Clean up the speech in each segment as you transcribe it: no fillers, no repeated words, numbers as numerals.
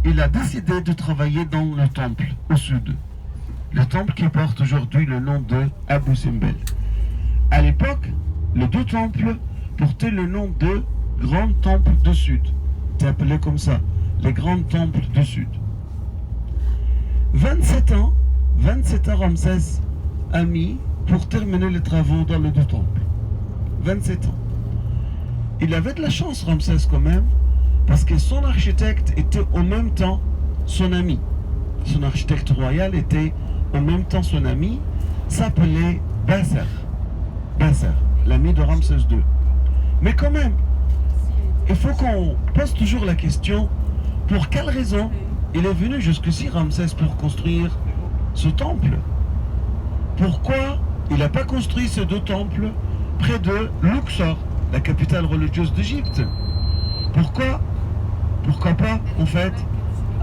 il a décidé de travailler dans le temple au sud. Le temple qui porte aujourd'hui le nom de Abu Simbel. À l'époque, les deux temples portaient le nom de Grand Temple du Sud. C'est appelé comme ça, les grands temples du Sud. 27 ans Ramsès a mis pour terminer les travaux dans les deux temples. 27 ans. Il avait de la chance, Ramsès, quand même, parce que son architecte était en même temps son ami. Son architecte royal était en même temps son ami, s'appelait Basser, l'ami de Ramsès II. Mais quand même, il faut qu'on pose toujours la question, pour quelle raison il est venu jusqu'ici, Ramsès, pour construire ce temple? Pourquoi il n'a pas construit ces deux temples près de Luxor, la capitale religieuse d'Égypte? Pourquoi pas, en fait,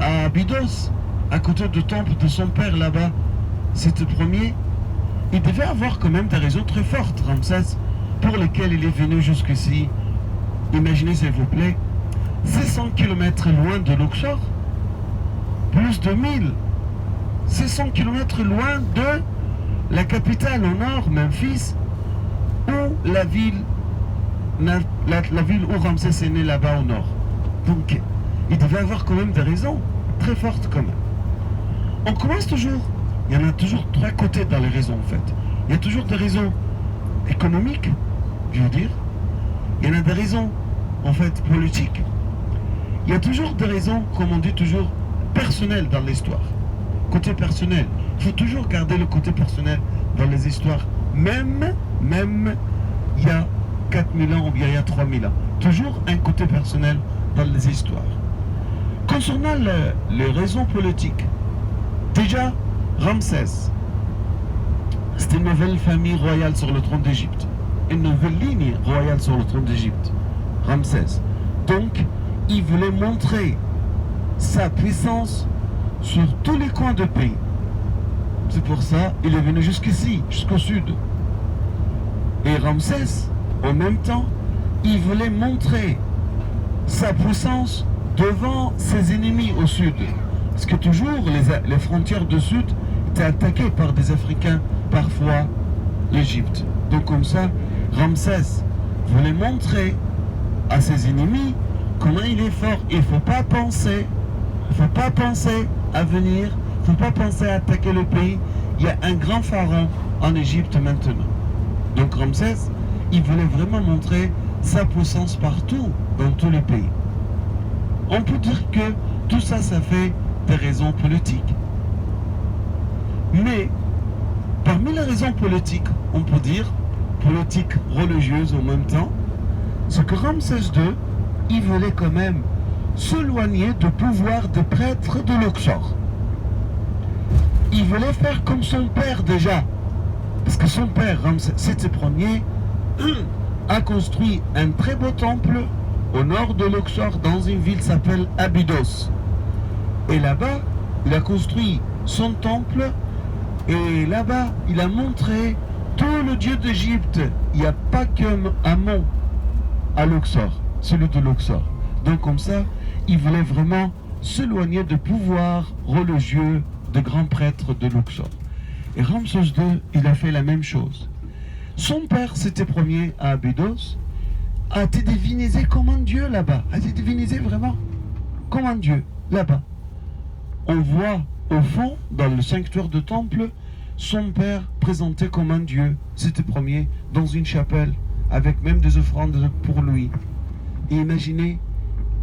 à Abydos, à côté du temple de son père là-bas? C'était premier. Il devait avoir quand même des raisons très fortes, Ramsès, pour lesquelles il est venu jusqu'ici. Imaginez, s'il vous plaît, 600 km loin de Luxor, plus de 600 km loin de la capitale au nord, Memphis, où la ville où Ramsès est né là-bas au nord. Donc, il devait avoir quand même des raisons très fortes quand même. On commence toujours, il y en a toujours trois côtés dans les raisons en fait. Il y a toujours des raisons économiques, je veux dire. Il y en a des raisons en fait politiques. Il y a toujours des raisons, comme on dit toujours, personnelles dans l'histoire. Côté personnel. Il faut toujours garder le côté personnel dans les histoires. Même il y a 4000 ans ou bien il y a 3000 ans. Toujours un côté personnel dans les histoires. Concernant les raisons politiques, déjà, Ramsès, c'était une nouvelle famille royale sur le trône d'Égypte. Une nouvelle ligne royale sur le trône d'Égypte. Ramsès. Donc, il voulait montrer sa puissance sur tous les coins du pays. C'est pour ça qu'il est venu jusqu'ici, jusqu'au sud. Et Ramsès, en même temps, il voulait montrer sa puissance devant ses ennemis au sud. Parce que toujours, les frontières du sud étaient attaquées par des Africains, parfois l'Égypte. Donc comme ça, Ramsès voulait montrer à ses ennemis comment il est fort. Il ne faut pas penser à venir, il ne faut pas penser à attaquer le pays. Il y a un grand pharaon en Égypte maintenant. Donc Ramsès, il voulait vraiment montrer sa puissance partout, dans tous les pays. On peut dire que tout ça, ça fait des raisons politiques. Mais, parmi les raisons politiques, on peut dire, politiques religieuses en même temps, c'est que Ramsès II, il voulait quand même s'éloigner du pouvoir des prêtres de Luxor. Il voulait faire comme son père déjà. Parce que son père, Ramsès Ier, a construit un très beau temple au nord de Luxor, dans une ville qui s'appelle Abydos. Et là-bas, il a construit son temple, et là-bas, il a montré tout le dieu d'Égypte. Il n'y a pas qu'un Amon à Luxor, celui de Luxor. Donc comme ça, il voulait vraiment s'éloigner du pouvoir religieux des grands prêtres de Luxor. Et Ramsès II, il a fait la même chose. Son père, c'était premier à Abydos, a été divinisé comme un dieu là-bas. A été divinisé vraiment comme un dieu là-bas. On voit au fond, dans le sanctuaire de temple, son père présenté comme un dieu. C'était premier dans une chapelle, avec même des offrandes pour lui. Et imaginez,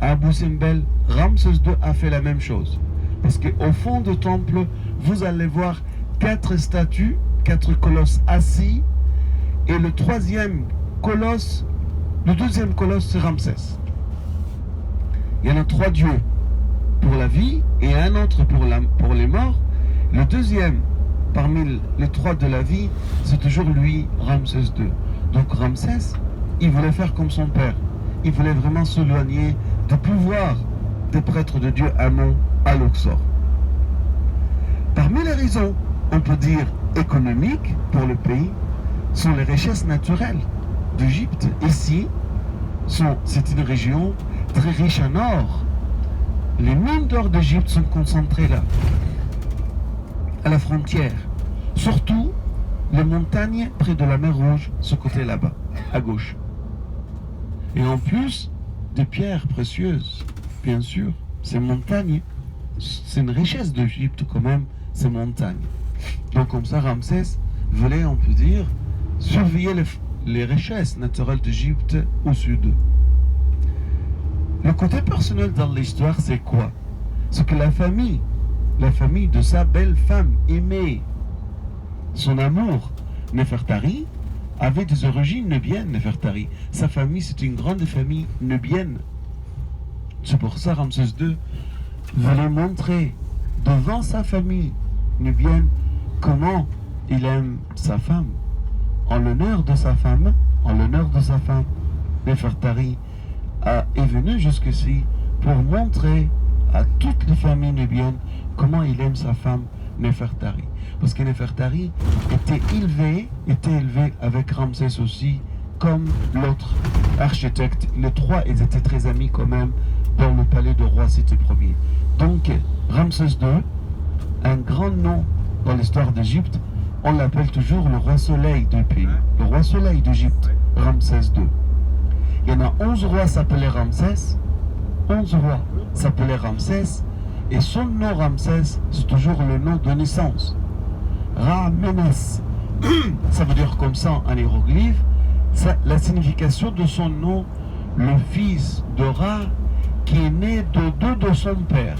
à Abu Simbel, Ramsès II a fait la même chose. Parce qu'au fond du temple, vous allez voir 4 statues, 4 colosses assis, et le deuxième colosse, c'est Ramsès. Il y en a 3 dieux pour la vie et un autre pour les morts. Le deuxième, parmi les 3 de la vie, c'est toujours lui, Ramsès II. Donc Ramsès, il voulait faire comme son père. Il voulait vraiment s'éloigner du pouvoir des prêtres de Dieu Amon à Luxor. Parmi les raisons, on peut dire économiques pour le pays, sont les richesses naturelles d'Égypte. Ici, c'est une région très riche en or. Les mines d'or d'Égypte sont concentrées là, à la frontière. Surtout les montagnes près de la mer Rouge, ce côté là-bas, à gauche. Et en plus, des pierres précieuses, bien sûr. Ces montagnes, c'est une richesse d'Égypte quand même, ces montagnes. Donc comme ça, Ramsès voulait, on peut dire, surveiller les richesses naturelles d'Égypte au sud. Le côté personnel dans l'histoire, c'est quoi? C'est que la famille de sa belle femme aimée, son amour, Néfertari, avait des origines nubiennes, Néfertari. Sa famille, c'est une grande famille nubienne. C'est pour ça Ramsès II voulait montrer devant sa famille nubienne comment il aime sa femme. En l'honneur de sa femme, Néfertari est venu jusqu'ici pour montrer à toutes les familles nubiennes comment il aime sa femme Néfertari. Parce que Néfertari était élevé avec Ramsès aussi, comme l'autre architecte. Les trois, ils étaient très amis quand même dans le palais de roi Séti Ier. Donc, Ramsès II, un grand nom dans l'histoire d'Égypte, on l'appelle toujours le roi soleil du pays. Le roi soleil d'Égypte, Ramsès II. Il y en a 11 rois s'appelaient Ramsès. 11 rois s'appelaient Ramsès. Et son nom Ramsès, c'est toujours le nom de naissance. Ra-Ménès. Ça veut dire comme ça en hiéroglyphe. La signification de son nom, le fils de Ra qui est né de deux de son père.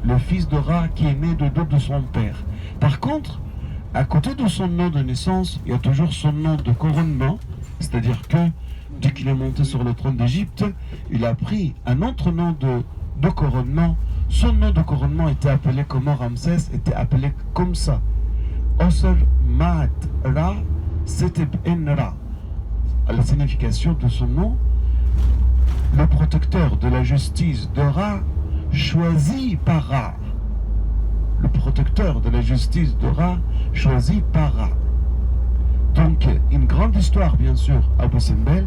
Le fils de Ra qui est né de deux de son père. Par contre, à côté de son nom de naissance, il y a toujours son nom de couronnement. C'est-à-dire que, dès qu'il est monté sur le trône d'Égypte, il a pris un autre nom de couronnement. Son nom de couronnement était appelé comment? Ramsès était appelé comme ça. Osir Maat Ra Seteb En Ra. La signification de son nom, le protecteur de la justice de Ra, choisi par Ra. Le protecteur de la justice de Ra, choisi par Ra. Donc, une grande histoire, bien sûr, à Abou Simbel.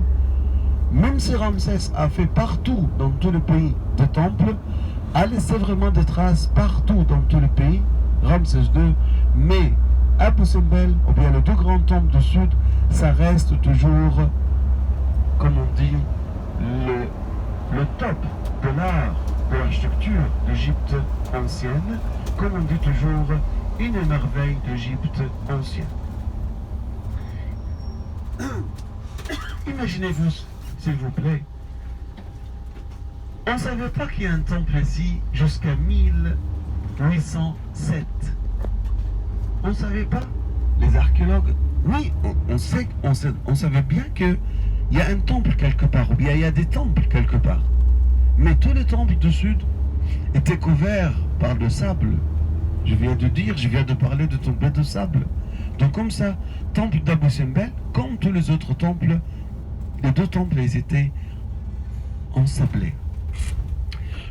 Même si Ramsès a fait partout, dans tout le pays, des temples, a laissé vraiment des traces partout dans tout le pays, Ramsès II, mais Abou Simbel, ou bien les deux grands temples du sud, ça reste toujours, comme on dit, le top de l'art, de l'architecture d'Égypte ancienne, comme on dit toujours, une merveille d'Égypte ancienne. Imaginez-vous, s'il vous plaît, on ne savait pas qu'il y a un temple ici jusqu'à 1807. On ne savait pas. Les archéologues, oui, on savait bien qu'il y a un temple quelque part, ou bien il y a des temples quelque part. Mais tous les temples du sud étaient couverts par le sable. Je viens de parler de temple de sable. Donc comme ça, temple d'Abou Simbel, comme tous les autres temples, les deux temples, ils étaient ensablés.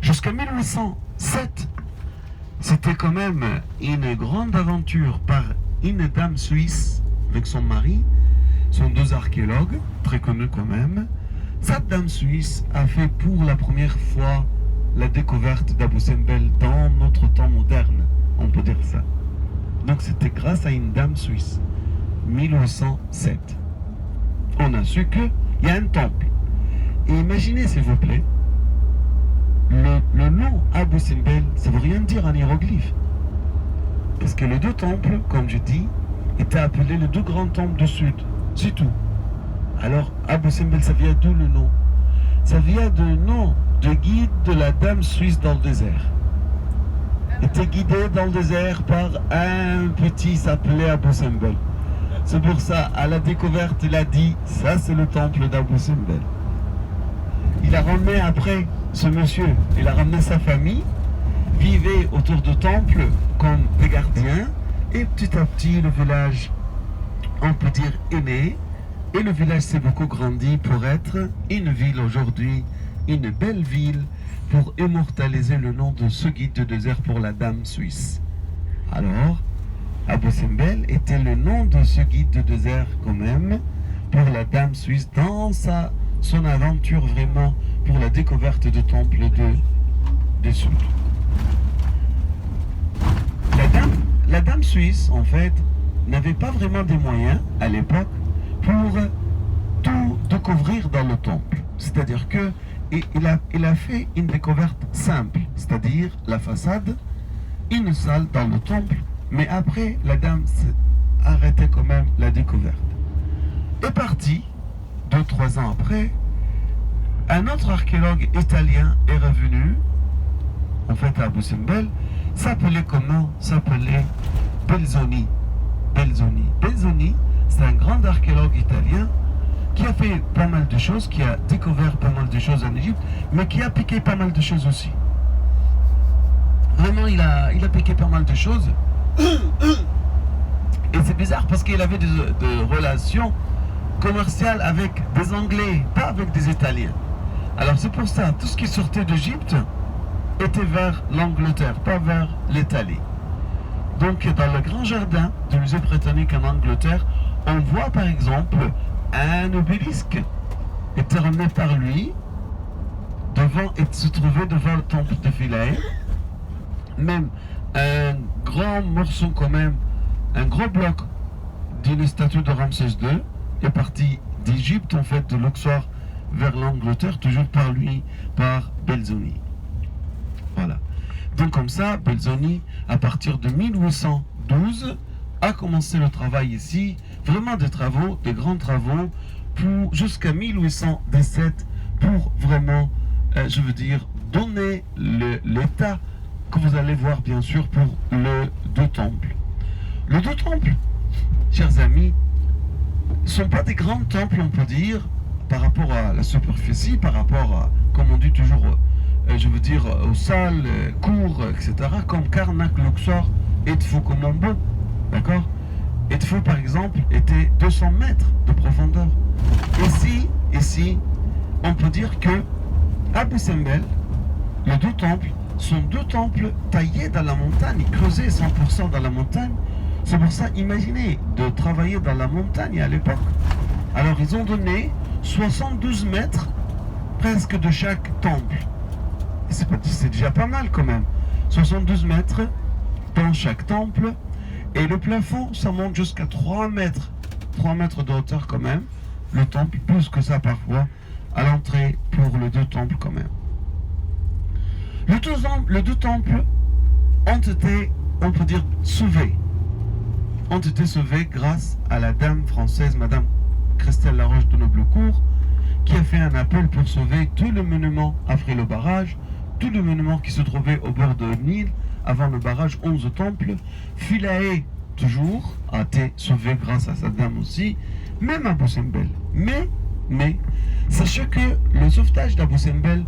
Jusqu'à 1807, c'était quand même une grande aventure par une dame suisse avec son mari, sont deux archéologues, très connus quand même. Cette dame suisse a fait pour la première fois la découverte d'Abou Simbel dans notre temps moderne, on peut dire ça. Donc c'était grâce à une dame suisse, 1807. On a su qu'il y a un temple. Et imaginez s'il vous plaît, le nom Abou Simbel, ça ne veut rien dire en hiéroglyphe. Parce que les deux temples, comme je dis, étaient appelés les deux grands temples du sud. C'est tout. Alors, Abou Simbel, ça vient d'où le nom? Ça vient du nom de guide de la dame suisse dans le désert. Était guidé dans le désert par un petit s'appelait Abou Simbel. C'est pour ça, à la découverte, il a dit, ça c'est le temple d'Abou Simbel. Il a ramené après ce monsieur, il a ramené sa famille, vivait autour du temple comme des gardiens, et petit à petit le village, on peut dire, est né, et le village s'est beaucoup grandi pour être une ville aujourd'hui, une belle ville, pour immortaliser le nom de ce guide de désert pour la dame suisse. Alors, Abou Simbel était le nom de ce guide de désert quand même, pour la dame suisse dans son aventure vraiment pour la découverte du temple Sud. La dame suisse, en fait, n'avait pas vraiment des moyens à l'époque pour tout découvrir dans le temple. C'est-à-dire que il a fait une découverte simple, c'est-à-dire la façade, une salle dans le temple, mais après, la dame s'est arrêtée quand même la découverte. Est parti, 2-3 ans après, un autre archéologue italien est revenu, en fait à Abu Simbel, s'appelait comment? S'appelait Belzoni. Belzoni, c'est un grand archéologue italien qui a fait pas mal de choses, qui a découvert pas mal de choses en Égypte, mais qui a piqué pas mal de choses aussi. Vraiment, il a piqué pas mal de choses. Et c'est bizarre parce qu'il avait des relations commerciales avec des Anglais, pas avec des Italiens. Alors c'est pour ça, tout ce qui sortait d'Égypte était vers l'Angleterre, pas vers l'Italie. Donc dans le grand jardin du musée britannique en Angleterre, on voit par exemple un obélisque était ramené par lui devant et se trouvait devant le temple de Philae. Même un grand morceau quand même, un gros bloc d'une statue de Ramsès II est parti d'Égypte, en fait de Luxor vers l'Angleterre, toujours par lui, par Belzoni. Voilà. Donc comme ça, Belzoni, à partir de 1812, a commencé le travail ici, vraiment des travaux, des grands travaux, jusqu'à 1817, pour vraiment, je veux dire, donner l'état que vous allez voir bien sûr pour le deux temples. Les deux temples, chers amis, ne sont pas des grands temples, on peut dire, par rapport à la superficie, par rapport à, comme on dit toujours, je veux dire, aux salles, cours, etc., comme Karnak, Luxor, Edfu, Komombo, d'accord? Edfu, par exemple, était 200 mètres de profondeur. Ici, on peut dire que Abu Simbel, les deux temples, sont deux temples taillés dans la montagne, creusés 100% dans la montagne. C'est pour ça, imaginez, de travailler dans la montagne à l'époque. Alors, ils ont donné 72 mètres presque de chaque temple. C'est déjà pas mal quand même. 72 mètres dans chaque temple. Et le plafond, ça monte jusqu'à 3 mètres. 3 mètres de hauteur quand même. Le temple, plus que ça parfois, à l'entrée pour les deux temples quand même. Les deux temples ont été, on peut dire, sauvés. Ont été sauvés grâce à la dame française, Madame Christelle Laroche de Noblecourt, qui a fait un appel pour sauver tous les monuments après le barrage, tous les monuments qui se trouvaient au bord de Nil, avant le barrage, 11 temples. Philae, toujours, a été sauvé grâce à sa dame aussi, même Abu Simbel. Mais, sachez que le sauvetage d'Abu Simbel,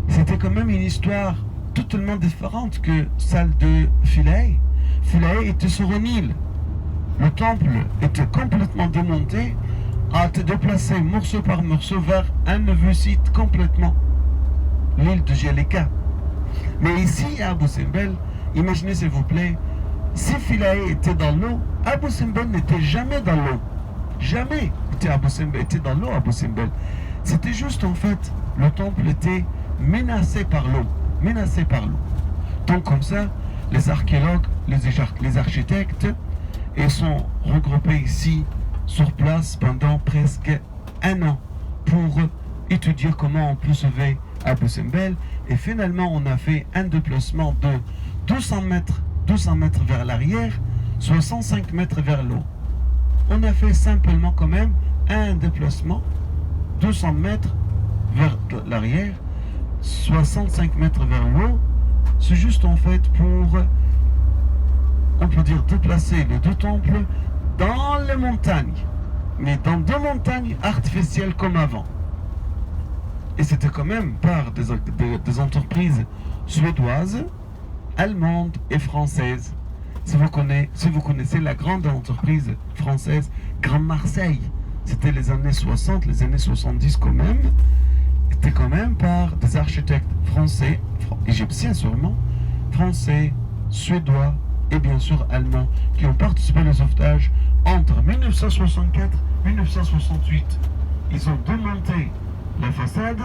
c'était quand même une histoire totalement différente que celle de Philae. Philae était sur un île. Le temple était complètement démonté, a été déplacé morceau par morceau vers un nouveau site complètement, l'île de Jelika. Mais ici, à Abu Simbel, imaginez s'il vous plaît, si Philae était dans l'eau, Abu Simbel n'était jamais dans l'eau. Jamais était dans l'eau Abu Simbel. C'était juste en fait, le temple était menacé par l'eau. Donc comme ça, les archéologues, les architectes, ils sont regroupés ici, sur place, pendant presque 1 an, pour étudier comment on peut sauver Abu Simbel. Et finalement, on a fait un déplacement de 200 mètres vers l'arrière, 65 mètres vers l'eau. On a fait simplement quand même un déplacement, 200 mètres vers l'arrière, 65 mètres vers l'eau. C'est juste en fait pour, on peut dire, déplacer les deux temples dans les montagnes, mais dans deux montagnes artificielles comme avant. Et c'était quand même par des entreprises suédoises, allemandes et françaises. Si vous connaissez la grande entreprise française Grand Marseille, c'était les années 60, les années 70 quand même, c'était quand même par des architectes français, égyptiens sûrement, français, suédois et bien sûr allemands, qui ont participé au sauvetage entre 1964 et 1968. Ils ont démonté la façade,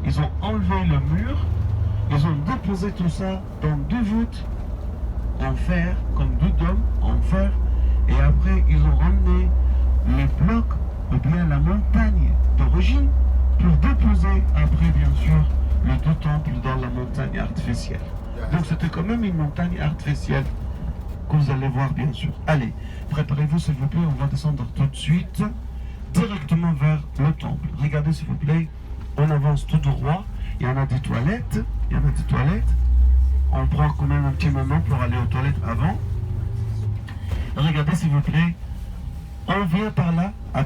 ils ont enlevé le mur, Ils ont déposé tout ça dans 2 voûtes en fer, comme 2 dômes en fer. Et après, ils ont ramené les blocs ou bien la montagne d'origine pour déposer après, bien sûr, les 2 temples dans la montagne artificielle. Donc c'était quand même une montagne artificielle que vous allez voir, bien sûr. Allez, préparez-vous s'il vous plaît, on va descendre tout de suite directement vers le temple. Regardez s'il vous plaît, on avance tout droit. Il y en a des toilettes, On prend quand même un petit moment pour aller aux toilettes avant. Regardez s'il vous plaît, on vient par là.